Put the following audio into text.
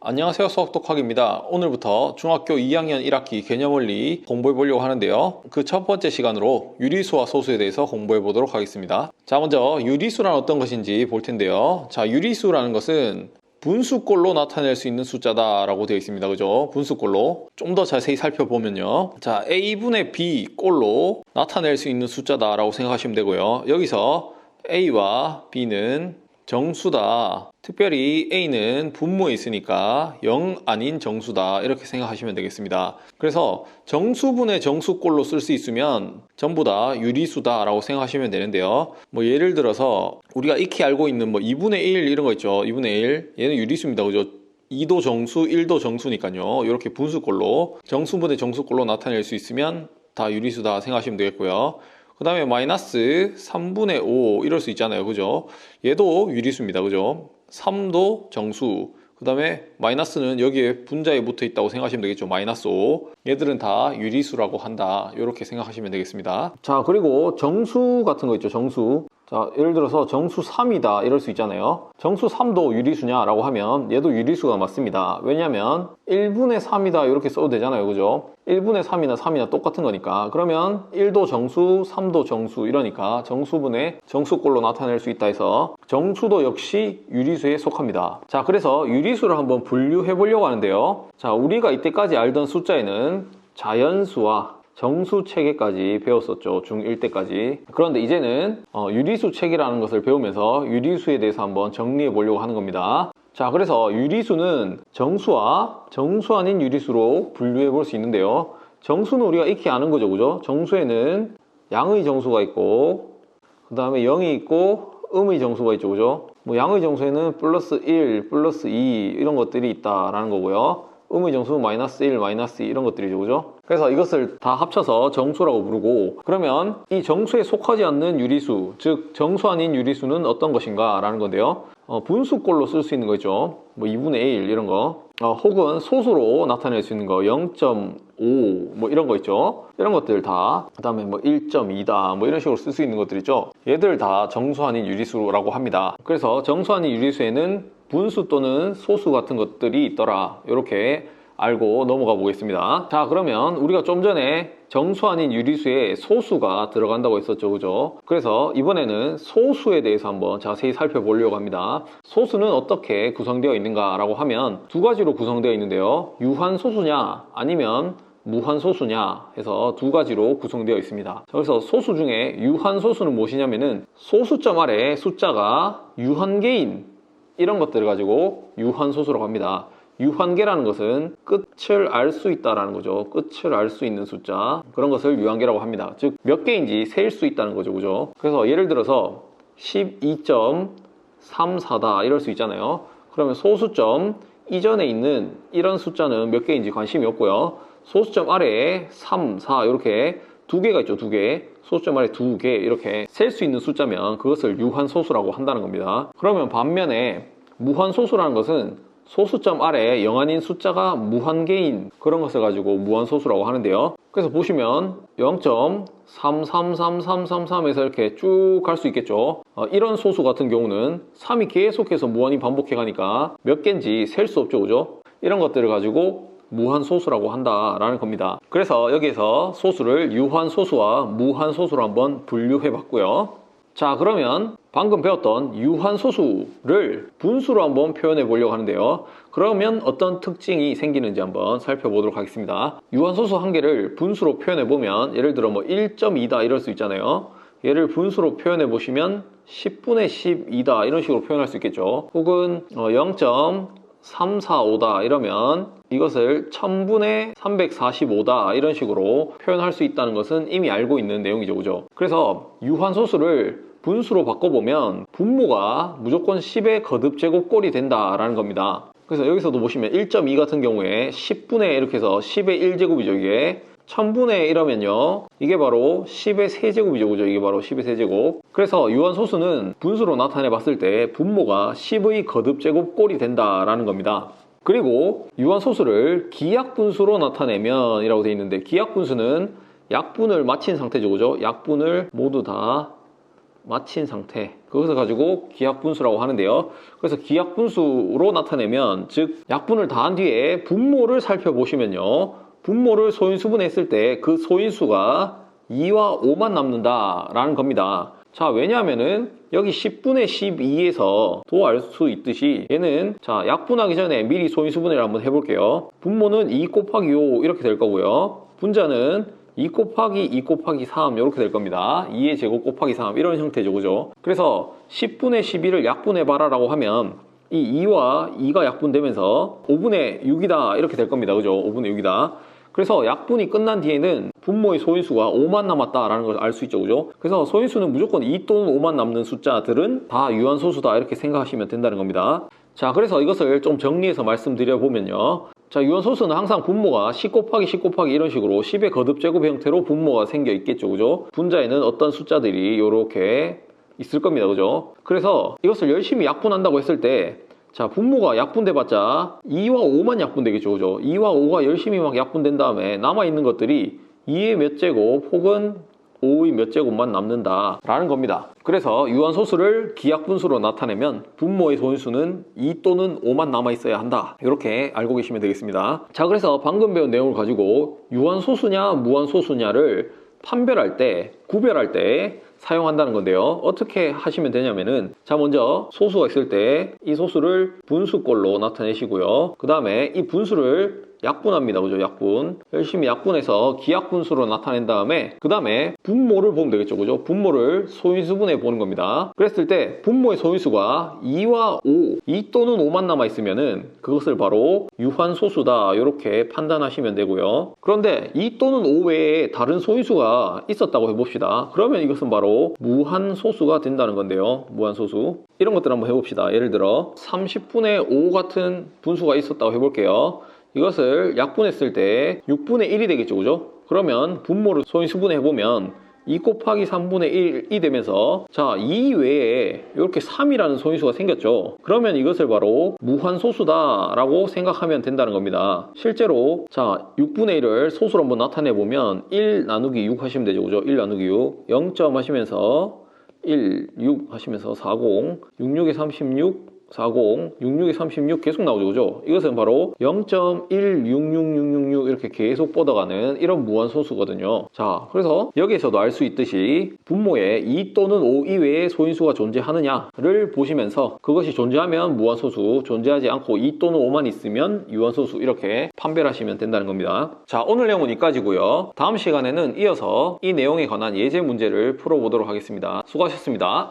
안녕하세요, 수학독학입니다. 오늘부터 중학교 2학년 1학기 개념원리 공부해 보려고 하는데요. 그 첫 번째 시간으로 유리수와 소수에 대해서 공부해 보도록 하겠습니다. 자, 먼저 유리수란 어떤 것인지 볼 텐데요. 자, 유리수라는 것은 분수꼴로 나타낼 수 있는 숫자다 라고 되어 있습니다. 그죠? 분수꼴로. 좀 더 자세히 살펴보면요. 자, A분의 B 꼴로 나타낼 수 있는 숫자다 라고 생각하시면 되고요. 여기서 A와 B는 정수다. 특별히 A는 분모에 있으니까 0 아닌 정수다. 이렇게 생각하시면 되겠습니다. 그래서 정수분의 정수꼴로 쓸 수 있으면 전부 다 유리수다 라고 생각하시면 되는데요. 예를 들어서 우리가 익히 알고 있는 2분의 1 이런 거 있죠. 2분의 1 얘는 유리수입니다. 그죠? 2도 정수, 1도 정수니까요. 이렇게 분수꼴로 정수분의 정수꼴로 나타낼 수 있으면 다 유리수다 생각하시면 되겠고요. 그 다음에 마이너스 3분의 5 이럴 수 있잖아요. 그죠? 얘도 유리수입니다. 그죠? 3도 정수. 그 다음에 마이너스는 여기에 분자에 붙어 있다고 생각하시면 되겠죠. 마이너스 5. 얘들은 다 유리수라고 한다. 이렇게 생각하시면 되겠습니다. 자, 그리고 정수 같은 거 있죠. 정수. 자, 예를 들어서 정수 3이다 이럴 수 있잖아요. 정수 3도 유리수냐라고 하면 얘도 유리수가 맞습니다. 왜냐면 1분의 3이다 이렇게 써도 되잖아요. 그죠? 1분의 3이나 3이나 똑같은 거니까. 그러면 1도 정수, 3도 정수 이러니까 정수분의 정수꼴로 나타낼 수 있다 해서 정수도 역시 유리수에 속합니다. 자, 그래서 유리수를 한번 분류해 보려고 하는데요. 자, 우리가 이때까지 알던 숫자에는 자연수와 정수 체계까지 배웠었죠. 중1 때까지. 그런데 이제는 유리수 체계라는 것을 배우면서 유리수에 대해서 한번 정리해 보려고 하는 겁니다. 자, 그래서 유리수는 정수와 정수 아닌 유리수로 분류해 볼 수 있는데요. 정수는 우리가 익히 아는 거죠. 그죠? 정수에는 양의 정수가 있고 그 다음에 0이 있고 음의 정수가 있죠. 그죠? 양의 정수에는 플러스 1, 플러스 2 이런 것들이 있다라는 거고요. 음의 정수는 마이너스 1, 마이너스 2 이런 것들이죠. 그죠? 그래서 이것을 다 합쳐서 정수라고 부르고, 그러면 이 정수에 속하지 않는 유리수, 즉 정수 아닌 유리수는 어떤 것인가 라는 건데요. 분수꼴로 쓸 수 있는 거 있죠. 2분의 1 이런 거. 혹은 소수로 나타낼 수 있는 거 0.5 이런 거 있죠. 이런 것들 다. 그 다음에 1.2다 이런 식으로 쓸 수 있는 것들 있죠. 얘들 다 정수 아닌 유리수라고 합니다. 그래서 정수 아닌 유리수에는 분수 또는 소수 같은 것들이 있더라. 이렇게 알고 넘어가 보겠습니다. 자, 그러면 우리가 좀 전에 정수 아닌 유리수에 소수가 들어간다고 했었죠. 그죠? 그래서 이번에는 소수에 대해서 한번 자세히 살펴보려고 합니다. 소수는 어떻게 구성되어 있는가 라고 하면 두 가지로 구성되어 있는데요. 유한소수냐 아니면 무한소수냐 해서 두 가지로 구성되어 있습니다. 그래서 소수 중에 유한소수는 무엇이냐면은 소수점 아래 숫자가 유한개인 이런 것들을 가지고 유한소수라고 합니다. 유한계라는 것은 끝을 알 수 있다라는 거죠. 끝을 알 수 있는 숫자, 그런 것을 유한계라고 합니다. 즉 몇 개인지 셀 수 있다는 거죠. 그죠? 그래서 예를 들어서 12.34다 이럴 수 있잖아요. 그러면 소수점 이전에 있는 이런 숫자는 몇 개인지 관심이 없고요. 소수점 아래에 3, 4 이렇게 두 개가 있죠. 두 개. 소수점 아래 두 개 이렇게 셀 수 있는 숫자면 그것을 유한소수라고 한다는 겁니다. 그러면 반면에 무한소수라는 것은 소수점 아래에 0 아닌 숫자가 무한개인 그런 것을 가지고 무한소수라고 하는데요. 그래서 보시면 0.333333에서 이렇게 쭉 갈 수 있겠죠. 이런 소수 같은 경우는 3이 계속해서 무한히 반복해 가니까 몇 개인지 셀 수 없죠. 그죠? 이런 것들을 가지고 무한소수라고 한다라는 겁니다. 그래서 여기에서 소수를 유한소수와 무한소수로 한번 분류해 봤고요. 자, 그러면 방금 배웠던 유한소수를 분수로 한번 표현해 보려고 하는데요. 그러면 어떤 특징이 생기는지 한번 살펴보도록 하겠습니다. 유한소수 한 개를 분수로 표현해 보면 예를 들어 1.2다 이럴 수 있잖아요. 얘를 분수로 표현해 보시면 10분의 12다 이런 식으로 표현할 수 있겠죠. 혹은 0.345다 이러면 이것을 1000분의 345다 이런 식으로 표현할 수 있다는 것은 이미 알고 있는 내용이죠. 그죠? 그래서 유한소수를 분수로 바꿔보면 분모가 무조건 10의 거듭제곱꼴이 된다라는 겁니다. 그래서 여기서도 보시면 1.2 같은 경우에 10분의 이렇게 해서 10의 1제곱이죠. 이게 1000분의 이러면요 이게 바로 10의 세제곱이죠. 그죠? 이게 바로 10의 세제곱. 그래서 유한소수는 분수로 나타내 봤을 때 분모가 10의 거듭제곱꼴이 된다라는 겁니다. 그리고 유한소수를 기약분수로 나타내면 이라고 되어 있는데, 기약분수는 약분을 마친 상태죠. 그죠? 약분을 모두 다 마친 상태, 그것을 가지고 기하분수라고 하는데요. 그래서 기하분수로 나타내면, 즉 약분을 다 한 뒤에 분모를 살펴보시면요, 분모를 소인수분해 했을 때 그 소인수가 2와 5만 남는다 라는 겁니다. 자, 왜냐하면은 여기 10분의 12에서 도 알 수 있듯이 얘는, 자, 약분하기 전에 미리 소인수분해를 한번 해볼게요. 분모는 2 곱하기 5 이렇게 될 거고요, 분자는 2 곱하기 2 곱하기 3 이렇게 될 겁니다. 2의 제곱 곱하기 3 이런 형태죠, 그죠? 그래서 10분의 12를 약분해봐라 라고 하면 이 2와 2가 약분되면서 5분의 6이다 이렇게 될 겁니다, 그죠? 5분의 6이다. 그래서 약분이 끝난 뒤에는 분모의 소인수가 5만 남았다라는 걸 알 수 있죠, 그죠? 그래서 소인수는 무조건 2 또는 5만 남는 숫자들은 다 유한소수다 이렇게 생각하시면 된다는 겁니다. 자, 그래서 이것을 좀 정리해서 말씀드려 보면요, 자, 유한소수는 항상 분모가 10 곱하기 10 곱하기 이런 식으로 10의 거듭제곱 형태로 분모가 생겨 있겠죠, 그죠? 분자에는 어떤 숫자들이 이렇게 있을 겁니다, 그죠? 그래서 이것을 열심히 약분한다고 했을 때, 자, 분모가 약분돼봤자 2와 5만 약분되겠죠, 그죠? 2와 5가 열심히 막 약분된 다음에 남아있는 것들이 2의 몇 제곱 혹은 5의 몇 제곱만 남는다 라는 겁니다. 그래서 유한소수를 기약분수로 나타내면 분모의 소인수는 2 또는 5만 남아있어야 한다, 이렇게 알고 계시면 되겠습니다. 자, 그래서 방금 배운 내용을 가지고 유한소수냐 무한소수냐를 판별할 때, 구별할 때 사용한다는 건데요, 어떻게 하시면 되냐면은, 자, 먼저 소수가 있을 때 이 소수를 분수꼴로 나타내시고요, 그 다음에 이 분수를 약분합니다, 그죠? 약분. 열심히 약분해서 기약분수로 나타낸 다음에 그 다음에 분모를 보면 되겠죠, 그죠? 분모를 소인수분해 보는 겁니다. 그랬을 때 분모의 소인수가 2와 5, 2 또는 5만 남아 있으면은 그것을 바로 유한소수다 이렇게 판단하시면 되고요. 그런데 2 또는 5 외에 다른 소인수가 있었다고 해봅시다. 그러면 이것은 바로 무한소수가 된다는 건데요, 무한소수. 이런 것들 한번 해봅시다. 예를 들어 30분의 5 같은 분수가 있었다고 해볼게요. 이것을 약분했을 때 6분의 1이 되겠죠, 그죠? 그러면 분모를 소인수분해 해보면 2 곱하기 3분의 1이 되면서, 자, 2 외에 이렇게 3이라는 소인수가 생겼죠. 그러면 이것을 바로 무한소수다 라고 생각하면 된다는 겁니다. 실제로, 자, 6분의 1을 소수로 한번 나타내 보면 1 나누기 6 하시면 되죠, 그죠? 1 나누기 6, 0점 하시면서 1, 6 하시면서 40, 66에 36, 40, 66에 36 계속 나오죠, 그죠? 이것은 바로 0.166666 이렇게 계속 뻗어가는 이런 무한소수거든요. 자, 그래서 여기에서도 알 수 있듯이 분모에 2 또는 5 이외의 소인수가 존재하느냐를 보시면서 그것이 존재하면 무한소수, 존재하지 않고 2 또는 5만 있으면 유한소수, 이렇게 판별하시면 된다는 겁니다. 자, 오늘 내용은 여기까지고요. 다음 시간에는 이어서 이 내용에 관한 예제 문제를 풀어보도록 하겠습니다. 수고하셨습니다.